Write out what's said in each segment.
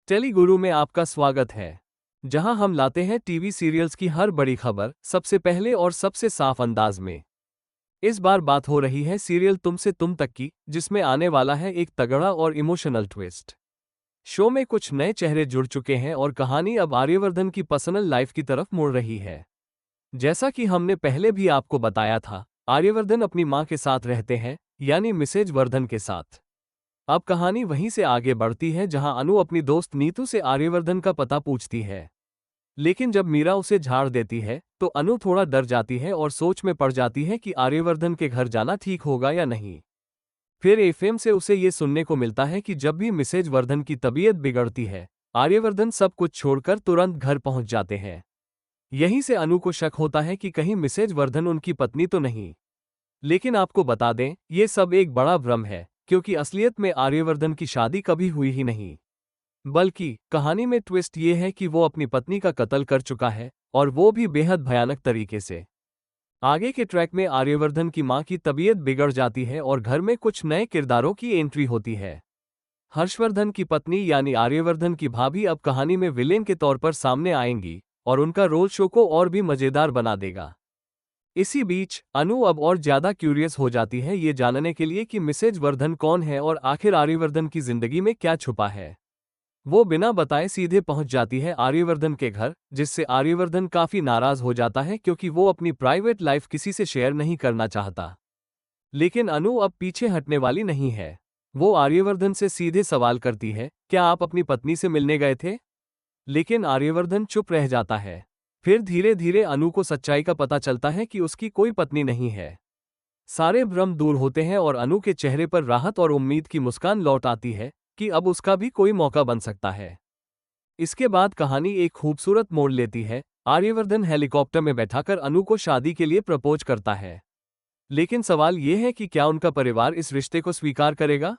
टेलीगुरु में आपका स्वागत है, जहां हम लाते हैं टीवी सीरियल्स की हर बड़ी खबर सबसे पहले और सबसे साफ अंदाज में। इस बार बात हो रही है सीरियल तुमसे तुम तक की, जिसमें आने वाला है एक तगड़ा और इमोशनल ट्विस्ट। शो में कुछ नए चेहरे जुड़ चुके हैं और कहानी अब आर्यवर्धन की पर्सनल लाइफ की तरफ मुड़ रही है। जैसा कि हमने पहले भी आपको बताया था, आर्यवर्धन अपनी मां के साथ रहते हैं, यानी मिसेज वर्धन के साथ। अब कहानी वहीं से आगे बढ़ती है जहां अनु अपनी दोस्त नीतू से आर्यवर्धन का पता पूछती है। लेकिन जब मीरा उसे झाड़ देती है तो अनु थोड़ा डर जाती है और सोच में पड़ जाती है कि आर्यवर्धन के घर जाना ठीक होगा या नहीं। फिर एफएम से उसे ये सुनने को मिलता है कि जब भी मिसेज वर्धन की तबीयत बिगड़ती है, आर्यवर्धन सब कुछ छोड़कर तुरंत घर पहुंच जाते हैं। यहीं से अनु को शक होता है कि कहीं मिसेज वर्धन उनकी पत्नी तो नहीं। लेकिन आपको बता दें, ये सब एक बड़ा भ्रम है, क्योंकि असलियत में आर्यवर्धन की शादी कभी हुई ही नहीं। बल्कि कहानी में ट्विस्ट ये है कि वो अपनी पत्नी का कत्ल कर चुका है, और वो भी बेहद भयानक तरीके से। आगे के ट्रैक में आर्यवर्धन की मां की तबीयत बिगड़ जाती है और घर में कुछ नए किरदारों की एंट्री होती है। हर्षवर्धन की पत्नी यानी आर्यवर्धन की भाभी अब कहानी में विलेन के तौर पर सामने आएंगी, और उनका रोल शो को और भी मजेदार बना देगा। इसी बीच अनु अब और ज्यादा क्यूरियस हो जाती है ये जानने के लिए कि मिसेज वर्धन कौन है और आखिर आर्यवर्धन की जिंदगी में क्या छुपा है। वो बिना बताए सीधे पहुंच जाती है आर्यवर्धन के घर, जिससे आर्यवर्धन काफी नाराज हो जाता है क्योंकि वो अपनी प्राइवेट लाइफ किसी से शेयर नहीं करना चाहता। लेकिन अनु अब पीछे हटने वाली नहीं है। वो आर्यवर्धन से सीधे सवाल करती है, क्या आप अपनी पत्नी से मिलने गए थे? लेकिन आर्यवर्धन चुप रह जाता है। फिर धीरे धीरे अनु को सच्चाई का पता चलता है कि उसकी कोई पत्नी नहीं है। सारे भ्रम दूर होते हैं और अनु के चेहरे पर राहत और उम्मीद की मुस्कान लौट आती है कि अब उसका भी कोई मौका बन सकता है। इसके बाद कहानी एक खूबसूरत मोड़ लेती है। आर्यवर्धन हेलीकॉप्टर में बैठाकर अनु को शादी के लिए प्रपोज करता है। लेकिन सवाल यह है कि क्या उनका परिवार इस रिश्ते को स्वीकार करेगा?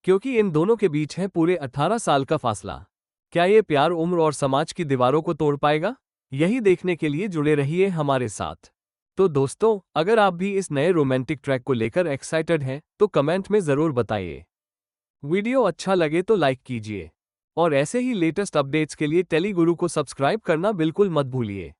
क्योंकि इन दोनों के बीच है पूरे 18 साल का फासला। क्या ये प्यार उम्र और समाज की दीवारों को तोड़ पाएगा? यही देखने के लिए जुड़े रहिए हमारे साथ। तो दोस्तों, अगर आप भी इस नए रोमांटिक ट्रैक को लेकर एक्साइटेड हैं, तो कमेंट में ज़रूर बताइए। वीडियो अच्छा लगे तो लाइक कीजिए। और ऐसे ही लेटेस्ट अपडेट्स के लिए टेलीगुरु को सब्सक्राइब करना बिल्कुल मत भूलिए।